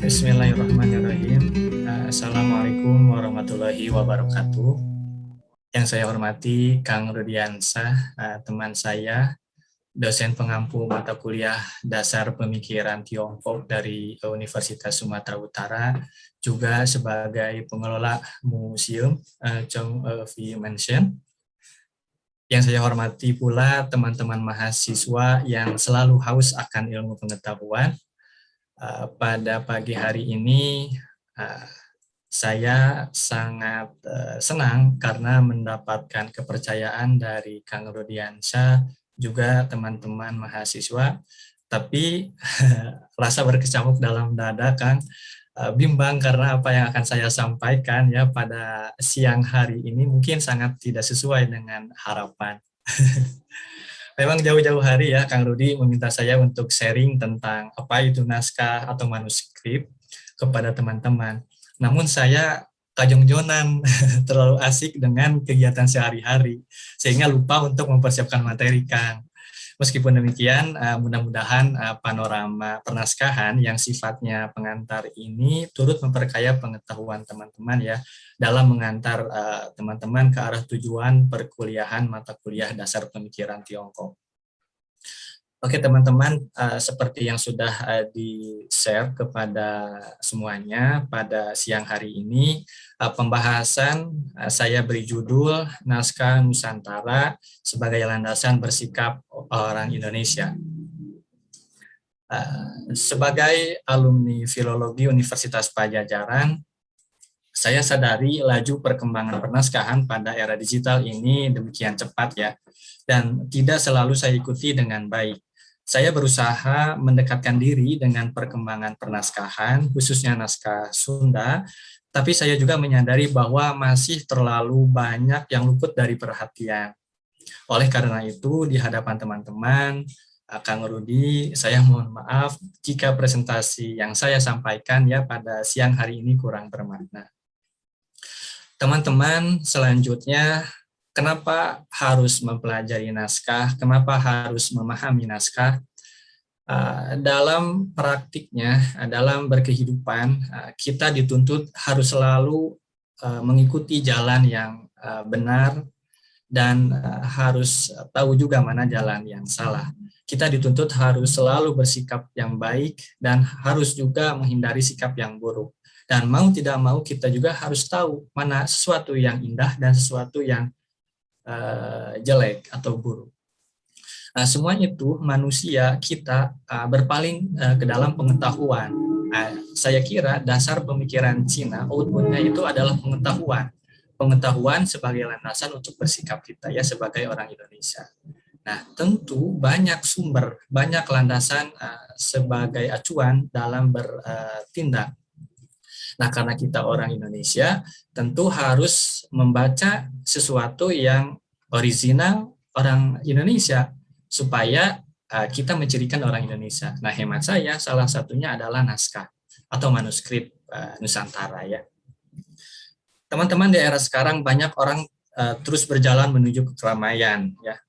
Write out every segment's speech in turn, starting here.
Bismillahirrahmanirrahim. Assalamualaikum warahmatullahi wabarakatuh. Yang saya hormati Kang Rudiansah, teman saya, dosen pengampu mata kuliah Dasar Pemikiran Tiongkok dari Universitas Sumatera Utara, juga sebagai pengelola museum Chong V Mansion. Yang saya hormati pula teman-teman mahasiswa yang selalu haus akan ilmu pengetahuan. Pada pagi hari ini saya sangat senang karena mendapatkan kepercayaan dari Kang Rudiansyah, juga teman-teman mahasiswa, tapi rasa berkecamuk dalam dada, Kang, bimbang karena apa yang akan saya sampaikan ya pada siang hari ini mungkin sangat tidak sesuai dengan harapan. Memang jauh-jauh hari ya Kang Rudi meminta saya untuk sharing tentang apa itu naskah atau manuskrip kepada teman-teman. Namun saya kajong-jonan terlalu asik dengan kegiatan sehari-hari sehingga lupa untuk mempersiapkan materi, Kang. Meskipun demikian, mudah-mudahan panorama pernaskahan yang sifatnya pengantar ini turut memperkaya pengetahuan teman-teman ya dalam mengantar teman-teman ke arah tujuan perkuliahan mata kuliah Dasar Pemikiran Tiongkok. Oke teman-teman, seperti yang sudah di-share kepada semuanya pada siang hari ini, pembahasan saya beri judul Naskah Nusantara sebagai landasan bersikap orang Indonesia. Sebagai alumni filologi Universitas Pajajaran, saya sadari laju perkembangan pernaskahan pada era digital ini demikian cepat ya, dan tidak selalu saya ikuti dengan baik. Saya berusaha mendekatkan diri dengan perkembangan pernaskahan, khususnya naskah Sunda, tapi saya juga menyadari bahwa masih terlalu banyak yang luput dari perhatian. Oleh karena itu, di hadapan teman-teman, Kang Rudi, saya mohon maaf jika presentasi yang saya sampaikan ya pada siang hari ini kurang bermakna. Teman-teman, selanjutnya, kenapa harus mempelajari naskah? Kenapa harus memahami naskah? Dalam praktiknya, dalam berkehidupan, kita dituntut harus selalu mengikuti jalan yang benar dan harus tahu juga mana jalan yang salah. Kita dituntut harus selalu bersikap yang baik dan harus juga menghindari sikap yang buruk. Dan mau tidak mau kita juga harus tahu mana sesuatu yang indah dan sesuatu yang jelek atau buruk. Nah, semua itu manusia kita berpaling ke dalam pengetahuan. Saya kira dasar pemikiran Cina, outputnya itu adalah pengetahuan. Pengetahuan sebagai landasan untuk bersikap kita ya sebagai orang Indonesia. Nah, tentu banyak sumber, banyak landasan sebagai acuan dalam bertindak. Nah, karena kita orang Indonesia, tentu harus membaca sesuatu yang original orang Indonesia, supaya kita mencirikan orang Indonesia. Nah, hemat saya, salah satunya adalah naskah atau manuskrip Nusantara ya. Teman-teman di era sekarang banyak orang terus berjalan menuju ke keramaian ya,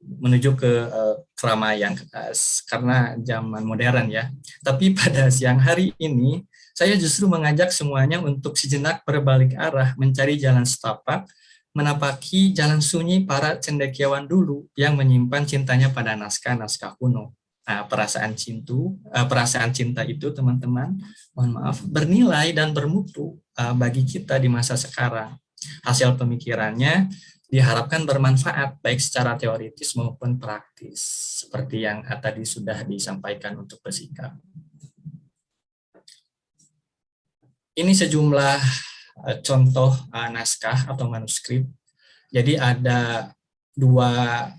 menuju ke keramaian karena zaman modern ya. Tapi pada siang hari ini saya justru mengajak semuanya untuk sejenak berbalik arah, mencari jalan setapak, menapaki jalan sunyi para cendekiawan dulu yang menyimpan cintanya pada naskah-naskah kuno. Nah, perasaan cinta itu teman-teman, mohon maaf, bernilai dan bermutu bagi kita di masa sekarang. Hasil pemikirannya diharapkan bermanfaat baik secara teoritis maupun praktis, seperti yang tadi sudah disampaikan untuk bersikap. Ini sejumlah contoh naskah atau manuskrip. Jadi ada dua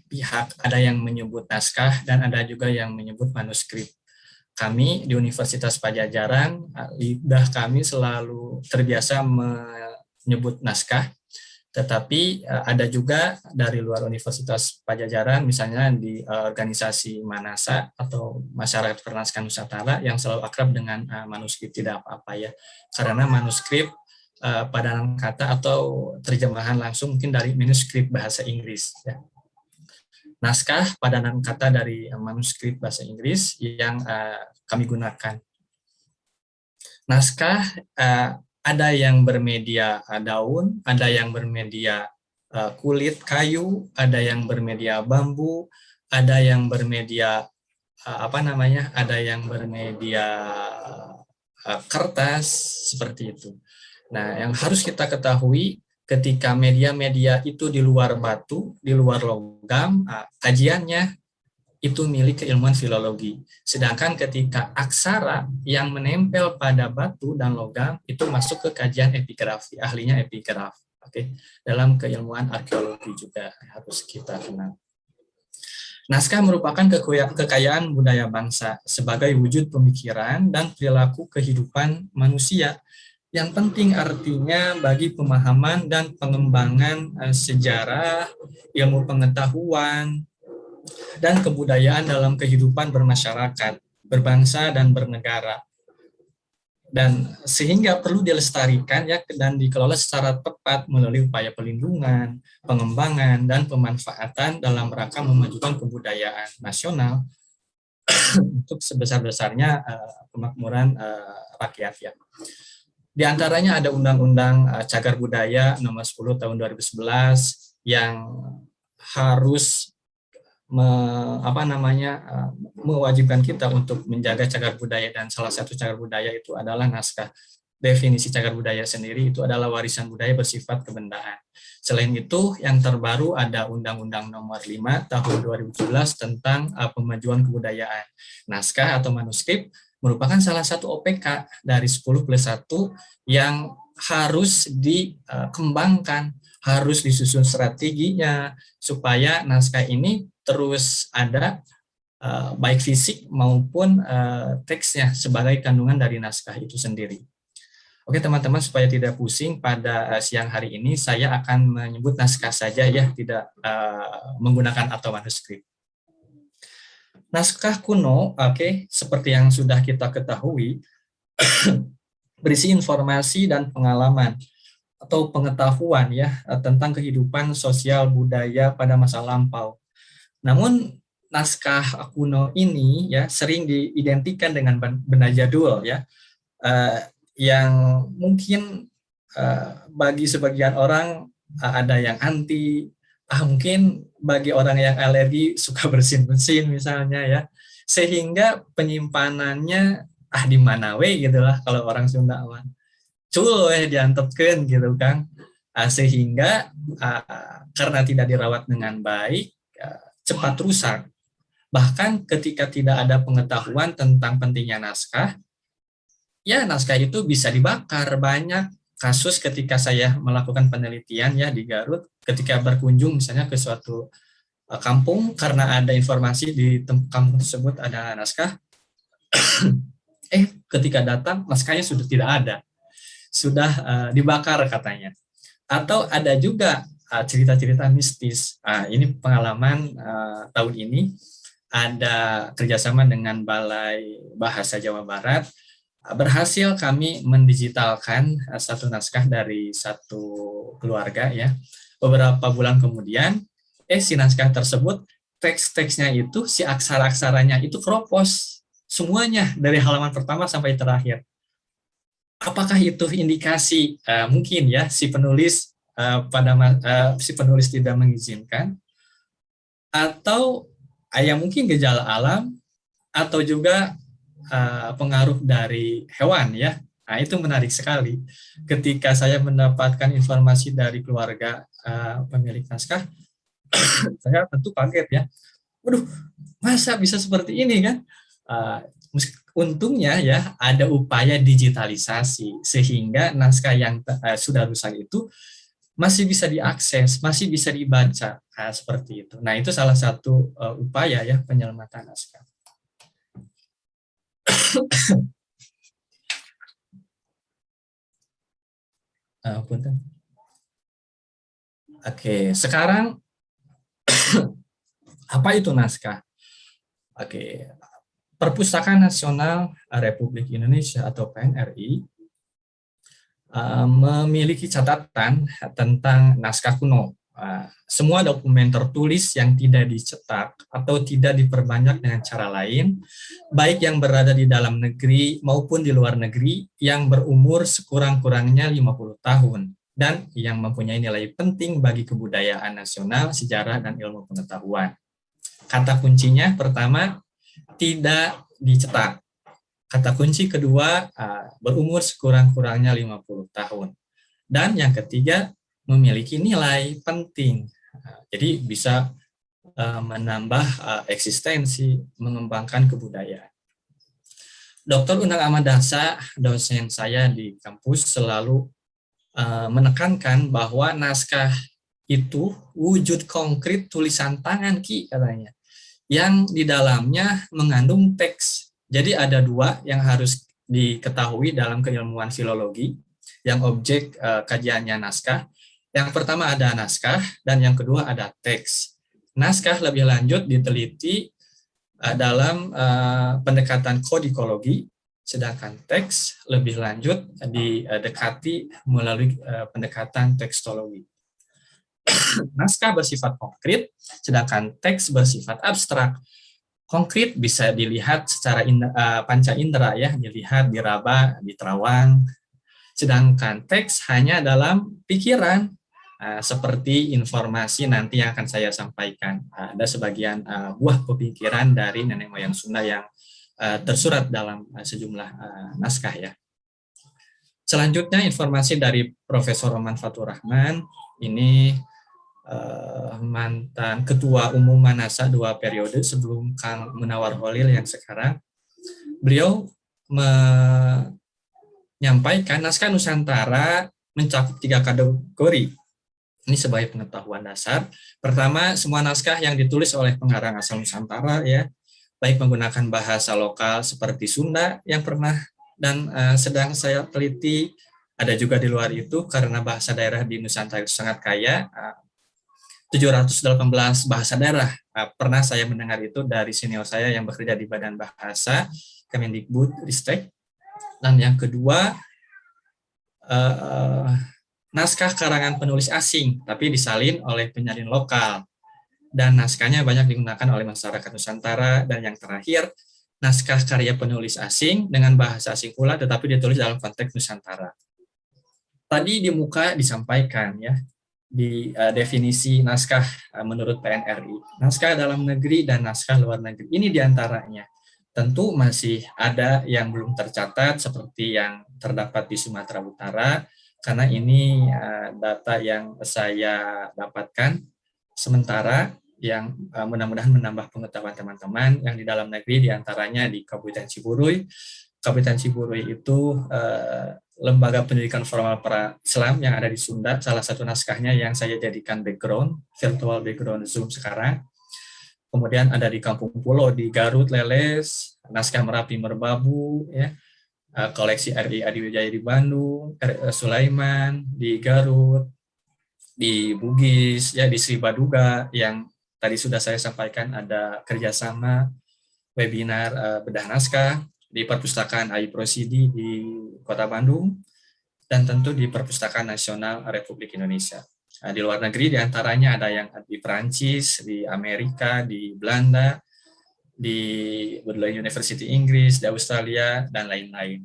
pihak, ada yang menyebut naskah dan ada juga yang menyebut manuskrip. Kami di Universitas Pajajaran, lidah kami selalu terbiasa menyebut naskah, tetapi ada juga dari luar Universitas Pajajaran, misalnya di organisasi Manasa atau Masyarakat Pernaskahan Nusantara yang selalu akrab dengan manuskrip. Tidak apa-apa ya, karena manuskrip padanan kata atau terjemahan langsung mungkin dari manuskrip bahasa Inggris ya. Naskah padanan kata dari manuskrip bahasa Inggris yang kami gunakan. naskah ada yang bermedia daun, ada yang bermedia kulit kayu, ada yang bermedia bambu, ada yang bermedia ada yang bermedia kertas seperti itu. Nah, yang harus kita ketahui ketika media-media itu di luar batu, di luar logam, kajiannya itu milik keilmuan filologi. Sedangkan ketika aksara yang menempel pada batu dan logam itu masuk ke kajian epigrafi, ahlinya epigraf. Oke, dalam keilmuan arkeologi juga harus kita kenal. Naskah merupakan kekayaan budaya bangsa sebagai wujud pemikiran dan perilaku kehidupan manusia yang penting artinya bagi pemahaman dan pengembangan sejarah, ilmu pengetahuan, dan kebudayaan dalam kehidupan bermasyarakat, berbangsa, dan bernegara. Dan sehingga perlu dilestarikan ya dan dikelola secara tepat melalui upaya pelindungan, pengembangan, dan pemanfaatan dalam rangka memajukan kebudayaan nasional untuk sebesar-besarnya kemakmuran rakyat ya. Di antaranya ada Undang-Undang Cagar Budaya Nomor 10 Tahun 2011 yang harus mewajibkan kita untuk menjaga cagar budaya, dan salah satu cagar budaya itu adalah naskah. Definisi cagar budaya sendiri itu adalah warisan budaya bersifat kebendaan. Selain itu, yang terbaru ada Undang-Undang Nomor 5 Tahun 2017 tentang pemajuan kebudayaan. Naskah atau manuskrip merupakan salah satu OPK dari 10+1 yang harus dikembangkan, harus disusun strateginya supaya naskah ini terus ada baik fisik maupun teksnya sebagai kandungan dari naskah itu sendiri. Oke teman-teman, supaya tidak pusing pada siang hari ini saya akan menyebut naskah saja ya, tidak menggunakan atau manuskrip. Naskah kuno, seperti yang sudah kita ketahui, berisi informasi dan pengalaman atau pengetahuan ya tentang kehidupan sosial budaya pada masa lampau. Namun naskah kuno ini ya sering diidentikan dengan benda jadul ya, yang mungkin bagi sebagian orang ada yang anti, mungkin bagi orang yang alergi suka bersin-bersin misalnya ya, sehingga penyimpanannya di mana we gitulah kalau orang Sunda mah. Cul diantepkeun gitu kan, sehingga karena tidak dirawat dengan baik cepat rusak. Bahkan ketika tidak ada pengetahuan tentang pentingnya naskah, ya naskah itu bisa dibakar. Banyak kasus ketika saya melakukan penelitian ya di Garut, ketika berkunjung misalnya ke suatu kampung karena ada informasi di kampung tersebut ada naskah, ketika datang naskahnya sudah tidak ada, sudah dibakar katanya. Atau ada juga cerita-cerita mistis. Ini pengalaman tahun ini, ada kerjasama dengan Balai Bahasa Jawa Barat, berhasil kami mendigitalkan satu naskah dari satu keluarga ya. Beberapa bulan kemudian, si naskah tersebut teks-teksnya itu, si aksara-aksaranya itu keropos semuanya dari halaman pertama sampai terakhir. Apakah itu indikasi mungkin ya si penulis si penulis tidak mengizinkan, atau mungkin gejala alam, atau juga pengaruh dari hewan ya. Nah, itu menarik sekali. Ketika saya mendapatkan informasi dari keluarga pemilik naskah, saya tentu kaget ya. Waduh, masa bisa seperti ini kan? Untungnya ya ada upaya digitalisasi sehingga naskah yang sudah rusak itu masih bisa diakses, masih bisa dibaca, seperti itu. Nah, itu salah satu upaya ya penyelamatan naskah. Oke, sekarang apa itu naskah? Oke, Perpustakaan Nasional Republik Indonesia atau PNRI memiliki catatan tentang naskah kuno. semua dokumen tertulis yang tidak dicetak atau tidak diperbanyak dengan cara lain, baik yang berada di dalam negeri maupun di luar negeri, yang berumur sekurang-kurangnya 50 tahun, dan yang mempunyai nilai penting bagi kebudayaan nasional, sejarah, dan ilmu pengetahuan. Kata kuncinya pertama, tidak dicetak. Kata kunci kedua, berumur sekurang-kurangnya 50 tahun. Dan yang ketiga, memiliki nilai penting. Jadi bisa menambah eksistensi, mengembangkan kebudayaan. Dr. Undang Ahmad Dahsa, dosen saya di kampus, selalu menekankan bahwa naskah itu wujud konkret tulisan tangan, Ki, katanya, yang di dalamnya mengandung teks. Jadi ada dua yang harus diketahui dalam keilmuan filologi, yang objek kajiannya naskah. Yang pertama ada naskah, dan yang kedua ada teks. Naskah lebih lanjut diteliti dalam pendekatan kodikologi, sedangkan teks lebih lanjut didekati melalui pendekatan tekstologi. Naskah bersifat konkret, sedangkan teks bersifat abstrak. Konkret bisa dilihat secara panca indera, ya, dilihat, diraba, diterawang. Sedangkan teks hanya dalam pikiran, seperti informasi nanti yang akan saya sampaikan. Ada sebagian buah pemikiran dari nenek moyang Sunda yang tersurat dalam sejumlah naskah, ya. Selanjutnya informasi dari Profesor Roman Fatur Rahman, ini mantan Ketua Umum Manasa 2 periode sebelum Kang Munawar Holil yang sekarang. Beliau menyampaikan naskah Nusantara mencakup 3 kategori. Ini sebagai pengetahuan dasar. Pertama, semua naskah yang ditulis oleh pengarang asal Nusantara, ya, baik menggunakan bahasa lokal seperti Sunda yang pernah dan sedang saya teliti, ada juga di luar itu karena bahasa daerah di Nusantara itu sangat kaya. 718 bahasa daerah. Pernah saya mendengar itu dari senior saya yang bekerja di Badan Bahasa Kemendikbud Ristek. Dan yang kedua, naskah karangan penulis asing, tapi disalin oleh penyalin lokal. Dan naskahnya banyak digunakan oleh masyarakat Nusantara. Dan yang terakhir, naskah karya penulis asing dengan bahasa asing pula, tetapi ditulis dalam konteks Nusantara. Tadi di muka disampaikan, ya, di definisi naskah menurut PNRI. Naskah dalam negeri dan naskah luar negeri. Ini diantaranya. Tentu masih ada yang belum tercatat, seperti yang terdapat di Sumatera Utara, karena ini data yang saya dapatkan sementara, yang mudah-mudahan menambah pengetahuan teman-teman. Yang di dalam negeri diantaranya di Kabupaten Ciburuy. Kabupaten Ciburuy itu lembaga pendidikan formal para Islam yang ada di Sunda. Salah satu naskahnya yang saya jadikan background, virtual background Zoom sekarang. Kemudian ada di Kampung Pulo, di Garut, Leles, naskah Merapi Merbabu, ya, koleksi RI Adiwijaya di Bandung, Sulaiman di Garut, di Bugis, ya, di Sri Baduga, yang tadi sudah saya sampaikan ada kerjasama webinar bedah naskah, di Perpustakaan AI Prosidi di Kota Bandung, dan tentu di Perpustakaan Nasional Republik Indonesia. Di luar negeri diantaranya ada yang di Perancis, di Amerika, di Belanda, di Bodleian University Inggris, di Australia, dan lain-lain.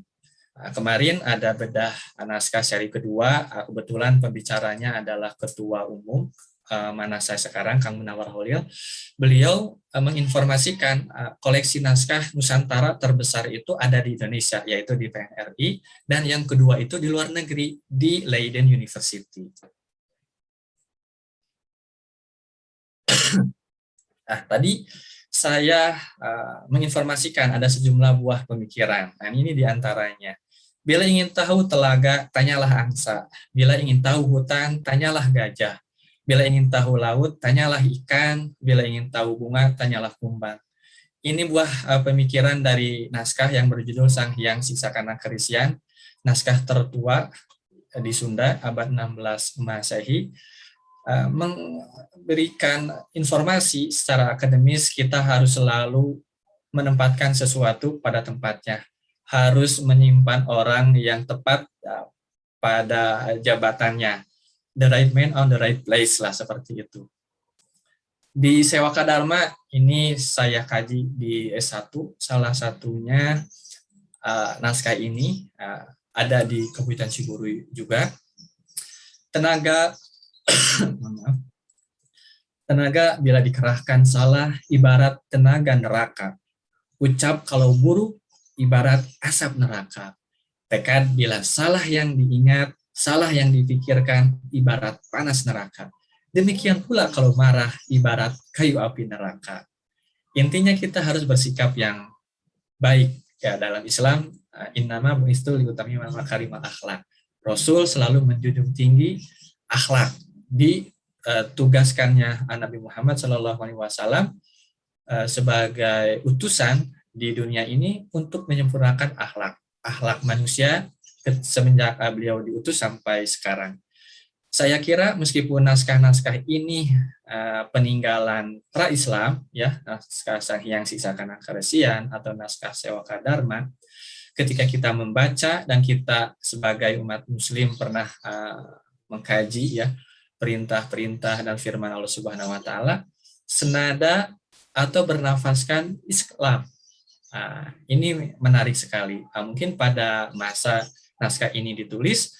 Kemarin ada bedah naskah seri kedua, kebetulan pembicaranya adalah Ketua Umum mana saya sekarang, Kang Munawar Holil. Beliau menginformasikan koleksi naskah Nusantara terbesar itu ada di Indonesia, yaitu di PNRI, dan yang kedua itu di luar negeri, di Leiden University. Nah, tadi saya menginformasikan ada sejumlah buah pemikiran. Nah, ini diantaranya. Bila ingin tahu telaga, tanyalah angsa. Bila ingin tahu hutan, tanyalah gajah. Bila ingin tahu laut, tanyalah ikan. Bila ingin tahu bunga, tanyalah kumbang. Ini buah pemikiran dari naskah yang berjudul Sang Hyang Siksakana Kerisian, naskah tertua di Sunda, abad 16 Masehi. Memberikan informasi secara akademis, kita harus selalu menempatkan sesuatu pada tempatnya. Harus menyimpan orang yang tepat pada jabatannya. the right man on the right place lah, seperti itu. Di Sewaka Dharma ini saya kaji di S1, salah satunya naskah ini ada di Kompetensi Guru juga. Tenaga tenaga bila dikerahkan salah ibarat tenaga neraka. Ucap kalau buruk ibarat asap neraka. Tekad bila salah yang diingat, salah yang dipikirkan ibarat panas neraka. Demikian pula kalau marah ibarat kayu api neraka. Intinya kita harus bersikap yang baik. Ya, dalam Islam, innama bu'istu liutammima makarimal akhlak. Rasul selalu menjunjung tinggi akhlak. Ditugaskannya Nabi Muhammad SAW sebagai utusan di dunia ini untuk menyempurnakan akhlak manusia semenjak beliau diutus sampai sekarang. Saya kira meskipun naskah-naskah ini peninggalan pra-Islam, ya, naskah Sang Hyang Siksa Kanakaresyan atau naskah Sewaka Dharma, ketika kita membaca dan kita sebagai umat Muslim pernah mengkaji ya perintah-perintah dan firman Allah Subhanahu Wa Taala, senada atau bernafaskan Islam. Ini menarik sekali. Mungkin pada masa naskah ini ditulis,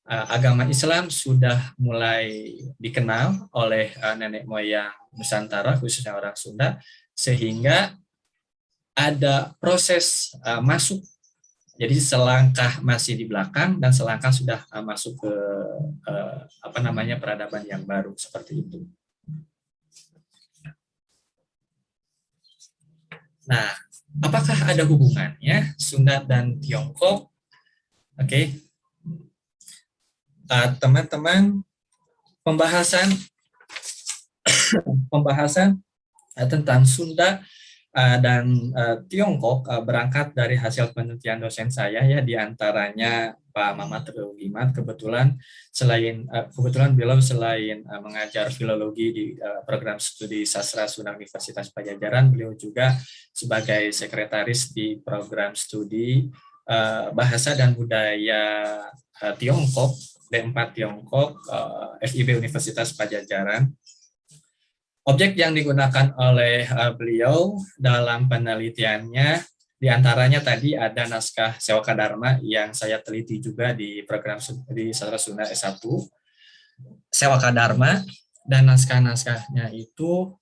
agama Islam sudah mulai dikenal oleh nenek moyang Nusantara, khususnya orang Sunda, sehingga ada proses masuk. Jadi selangkah masih di belakang dan selangkah sudah masuk ke peradaban yang baru, seperti itu. Nah, apakah ada hubungannya Sunda dan Tiongkok? Oke. Teman-teman, pembahasan tentang Sunda dan Tiongkok berangkat dari hasil penelitian dosen saya ya, diantaranya Pak Mamat Rugimat. Kebetulan beliau selain mengajar filologi di program studi sastra Sunda Universitas Padjadjaran, beliau juga sebagai sekretaris di program studi bahasa dan budaya Tiongkok D4 Tiongkok FIB Universitas Padjadjaran. Objek yang digunakan oleh beliau dalam penelitiannya diantaranya tadi ada naskah Sewaka Dharma yang saya teliti juga di program di Sastra Sunda S1. Sewaka Dharma dan naskah-naskahnya itu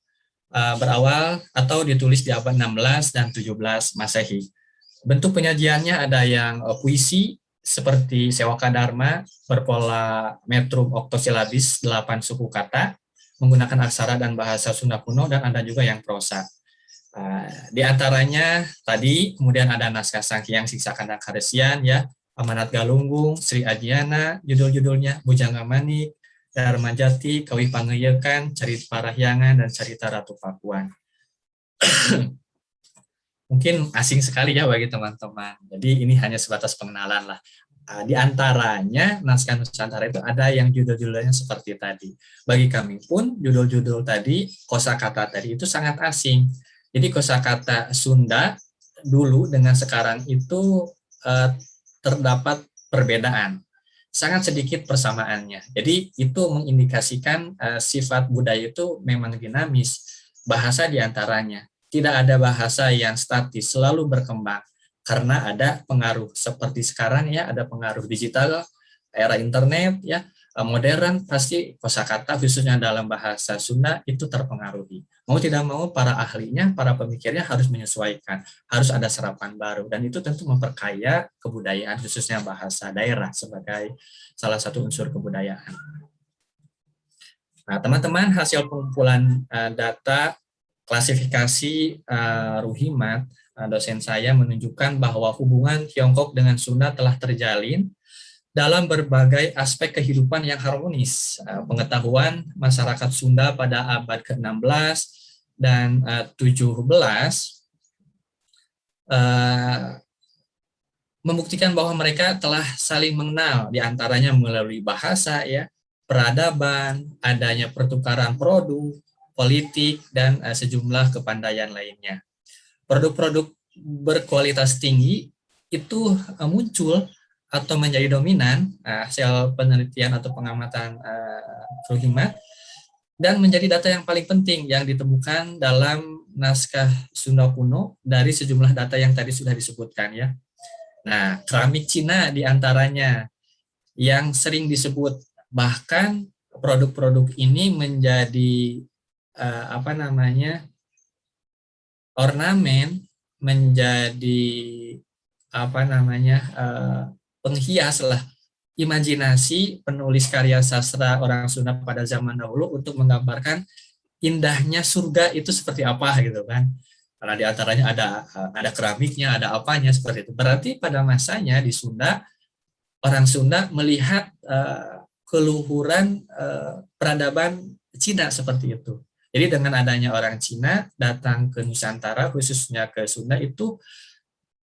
berawal atau ditulis di abad 16 dan 17 Masehi. Bentuk penyajiannya ada yang puisi seperti Sewaka Dharma berpola metrum oktosilabis 8 suku kata menggunakan aksara dan bahasa Sunda kuno, dan ada juga yang prosa. Di antaranya tadi kemudian ada naskah Sang Hyang Siksa Kanakaresyan ya, Amanat Galunggung, Sri Ajiana, judul-judulnya Bujangga Manik, Dharma Jati, Kawi Pangeyekan, Carita Parahyangan, dan Carita Ratu Pakuan. Mungkin asing sekali ya bagi teman-teman. Jadi ini hanya sebatas pengenalan lah. Di antaranya naskah Nusantara itu ada yang judul-judulnya seperti tadi. Bagi kami pun judul-judul tadi, kosakata tadi itu sangat asing. Jadi kosakata Sunda dulu dengan sekarang itu terdapat perbedaan. Sangat sedikit persamaannya. Jadi itu mengindikasikan sifat budaya itu memang dinamis. Bahasa di antaranya. Tidak ada bahasa yang statis, selalu berkembang. Karena ada pengaruh seperti sekarang ya, ada pengaruh digital, era internet ya, modern, pasti kosakata khususnya dalam bahasa Sunda itu terpengaruhi. Mau tidak mau para ahlinya, para pemikirnya harus menyesuaikan, harus ada serapan baru, dan itu tentu memperkaya kebudayaan khususnya bahasa daerah sebagai salah satu unsur kebudayaan. Nah, teman-teman, hasil pengumpulan data klasifikasi Ruhimat, dosen saya, menunjukkan bahwa hubungan Tiongkok dengan Sunda telah terjalin dalam berbagai aspek kehidupan yang harmonis. Pengetahuan masyarakat Sunda pada abad ke-16 dan 17 membuktikan bahwa mereka telah saling mengenal, diantaranya melalui bahasa, ya, peradaban, adanya pertukaran produk, politik, dan sejumlah kepandaian lainnya. Produk-produk berkualitas tinggi itu muncul atau menjadi dominan hasil penelitian atau pengamatan Ruhimat, dan menjadi data yang paling penting yang ditemukan dalam naskah Sunda kuno dari sejumlah data yang tadi sudah disebutkan ya. Nah, keramik Cina diantaranya yang sering disebut, bahkan produk-produk ini menjadi ornamen, menjadi penghias lah imajinasi penulis karya sastra orang Sunda pada zaman dahulu untuk menggambarkan indahnya surga itu seperti apa gitu kan. Karena diantaranya ada keramiknya, ada apanya seperti itu. Berarti pada masanya di Sunda, orang Sunda melihat keluhuran peradaban Cina seperti itu. Jadi dengan adanya orang Cina datang ke Nusantara, khususnya ke Sunda, itu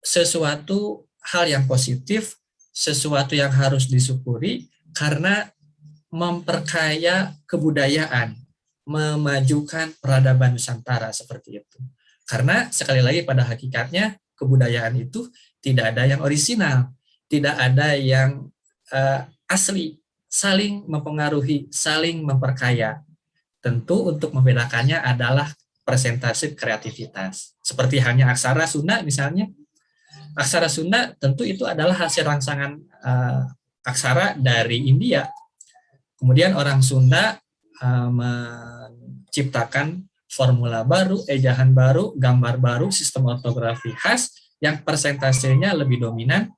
sesuatu hal yang positif, sesuatu yang harus disyukuri karena memperkaya kebudayaan, memajukan peradaban Nusantara seperti itu. Karena sekali lagi pada hakikatnya kebudayaan itu tidak ada yang orisinal, tidak ada yang asli, saling mempengaruhi, saling memperkaya. Tentu untuk membedakannya adalah presentasi kreativitas. Seperti hanya aksara Sunda misalnya, aksara Sunda tentu itu adalah hasil rangsangan aksara dari India. Kemudian orang Sunda menciptakan formula baru, ejaan baru, gambar baru, sistem ortografi khas yang persentasenya lebih dominan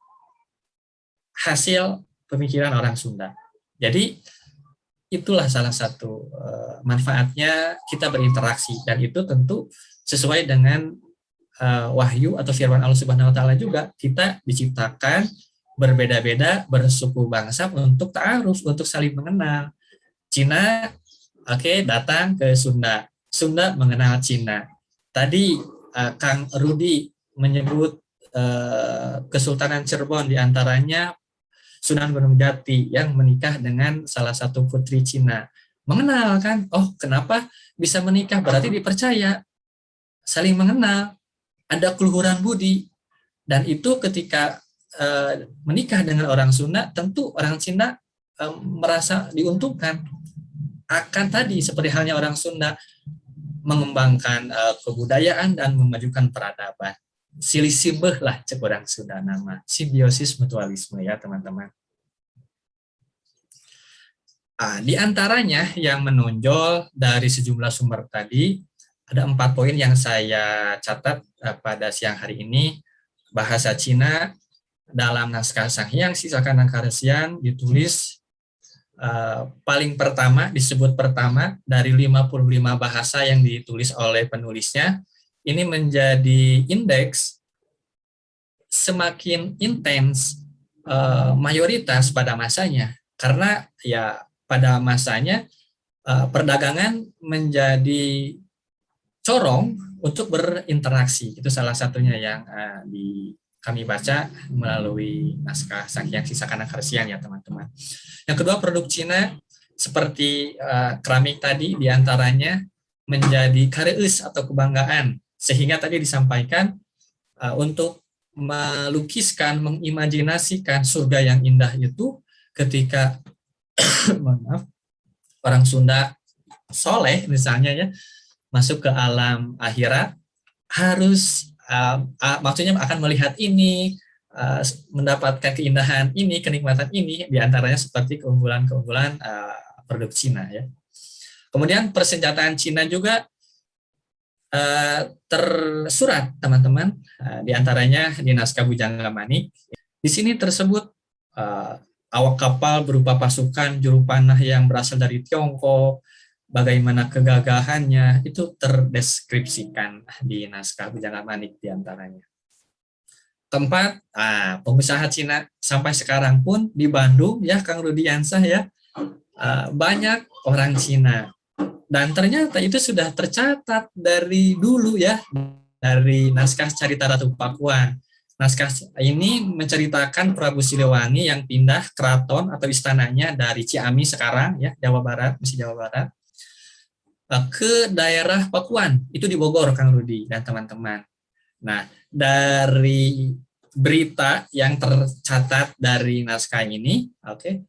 hasil pemikiran orang Sunda. Jadi itulah salah satu manfaatnya kita berinteraksi, dan itu tentu sesuai dengan wahyu atau firman Allah Subhanahu wa taala juga, kita diciptakan berbeda-beda, bersuku bangsa untuk ta'aruf, untuk saling mengenal. Cina datang ke Sunda, Sunda mengenal Cina. Tadi Kang Rudi menyebut Kesultanan Cirebon, diantaranya Sunan Gunung Jati yang menikah dengan salah satu putri Cina. Mengenal kan, oh kenapa bisa menikah, berarti dipercaya, saling mengenal, ada keluhuran budi. Dan itu ketika menikah dengan orang Sunda, tentu orang Cina merasa diuntungkan. Akan tadi seperti halnya orang Sunda mengembangkan kebudayaan dan memajukan peradaban. Silisibeh lah cek orang Sunda nama, simbiosis mutualisme ya teman-teman. Di antaranya yang menonjol dari sejumlah sumber tadi, ada 4 poin yang saya catat pada siang hari ini. Bahasa Cina dalam naskah Sang Hyang Sisa Kanang-Karesian ditulis paling pertama, disebut pertama dari 55 bahasa yang ditulis oleh penulisnya. Ini menjadi indeks semakin intens mayoritas pada masanya, karena ya pada masanya perdagangan menjadi corong untuk berinteraksi. Itu salah satunya yang kami baca melalui naskah Sang Hyang Sisa Kanang-Karesian ya teman-teman. Yang kedua, produk Cina seperti keramik tadi diantaranya menjadi kareus atau kebanggaan, sehingga tadi disampaikan untuk melukiskan, mengimajinasikan surga yang indah itu ketika orang Sunda soleh misalnya ya, masuk ke alam akhirat, harus maksudnya akan melihat ini, mendapatkan keindahan ini, kenikmatan ini, diantaranya seperti keunggulan-keunggulan produk Cina ya. Kemudian persenjataan Cina juga tersurat teman-teman, diantaranya di naskah Bujangga Manik. Di sini tersebut awak kapal berupa pasukan juru panah yang berasal dari Tiongkok, bagaimana kegagahannya itu terdeskripsikan di naskah Bujangga Manik diantaranya. Tempat pengusaha Cina sampai sekarang pun di Bandung ya Kang Rudiansah ya, banyak orang Cina, dan ternyata itu sudah tercatat dari dulu ya, dari naskah Carita Ratu Pakuan. Naskah ini menceritakan Prabu Siliwangi yang pindah keraton atau istananya dari Ciamis sekarang ya, Jawa Barat, masih Jawa Barat, ke daerah Pakuan, itu di Bogor Kang Rudi dan teman-teman. Nah, dari berita yang tercatat dari naskah ini, oke,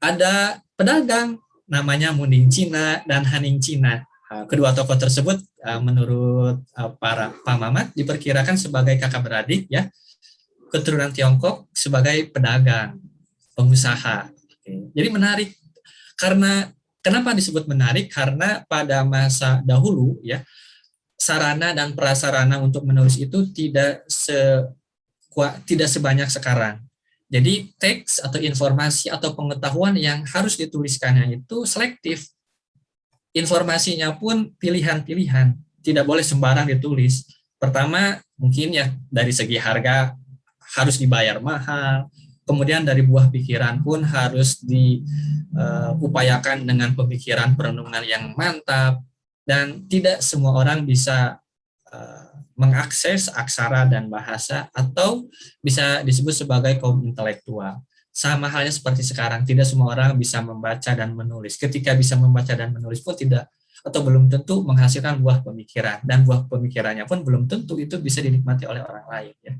ada pedagang namanya Munding Cina dan Haning Cina. Kedua tokoh tersebut menurut para Pak Mamat diperkirakan sebagai kakak beradik ya, keturunan Tiongkok sebagai pedagang, pengusaha. Jadi menarik karena kenapa disebut menarik? Karena pada masa dahulu ya, sarana dan prasarana untuk menulis itu tidak sebanyak sekarang. Jadi teks atau informasi atau pengetahuan yang harus dituliskannya itu selektif. Informasinya pun pilihan-pilihan, tidak boleh sembarang ditulis. Pertama, mungkin ya dari segi harga harus dibayar mahal. Kemudian dari buah pikiran pun harus diupayakan dengan pemikiran perenungan yang mantap. Dan tidak semua orang bisa mengakses aksara dan bahasa atau bisa disebut sebagai kaum intelektual. Sama halnya seperti sekarang, tidak semua orang bisa membaca dan menulis. Ketika bisa membaca dan menulis pun tidak atau belum tentu menghasilkan buah pemikiran, dan buah pemikirannya pun belum tentu itu bisa dinikmati oleh orang lain. Ya.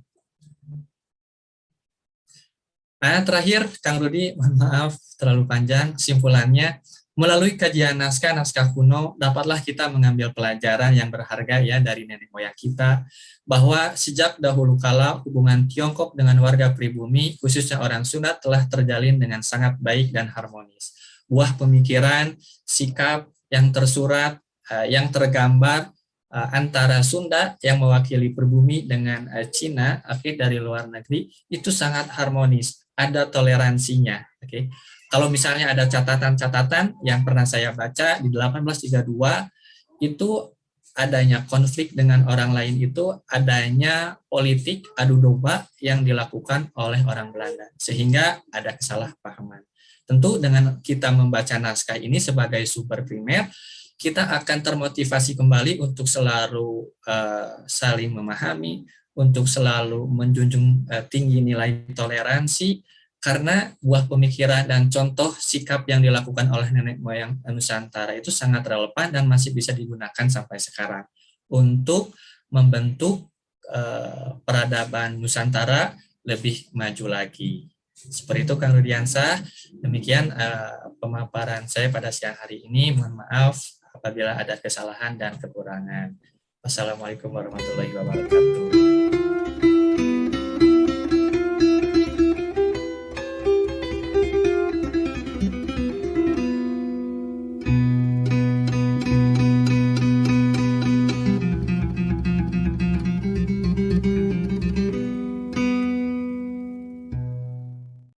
Nah, terakhir, Kang Rudi, mohon maaf terlalu panjang. Kesimpulannya, melalui kajian naskah kuno, dapatlah kita mengambil pelajaran yang berharga ya dari nenek moyang kita, bahwa sejak dahulu kala hubungan Tiongkok dengan warga pribumi, khususnya orang Sunda, telah terjalin dengan sangat baik dan harmonis. Buah pemikiran, sikap yang tersurat, yang tergambar antara Sunda yang mewakili pribumi dengan Cina, dari luar negeri, itu sangat harmonis. Ada toleransinya. Kalau misalnya ada catatan-catatan yang pernah saya baca di 1832, itu adanya konflik dengan orang lain itu adanya politik adu domba yang dilakukan oleh orang Belanda, sehingga ada kesalahpahaman. Tentu dengan kita membaca naskah ini sebagai sumber primer, kita akan termotivasi kembali untuk selalu saling memahami, untuk selalu menjunjung tinggi nilai toleransi, karena buah pemikiran dan contoh sikap yang dilakukan oleh nenek moyang Nusantara itu sangat relevan dan masih bisa digunakan sampai sekarang untuk membentuk peradaban Nusantara lebih maju lagi. Seperti itu Kang Rudiansah. Demikian pemaparan saya pada siang hari ini. Mohon maaf apabila ada kesalahan dan kekurangan. Wassalamualaikum warahmatullahi wabarakatuh.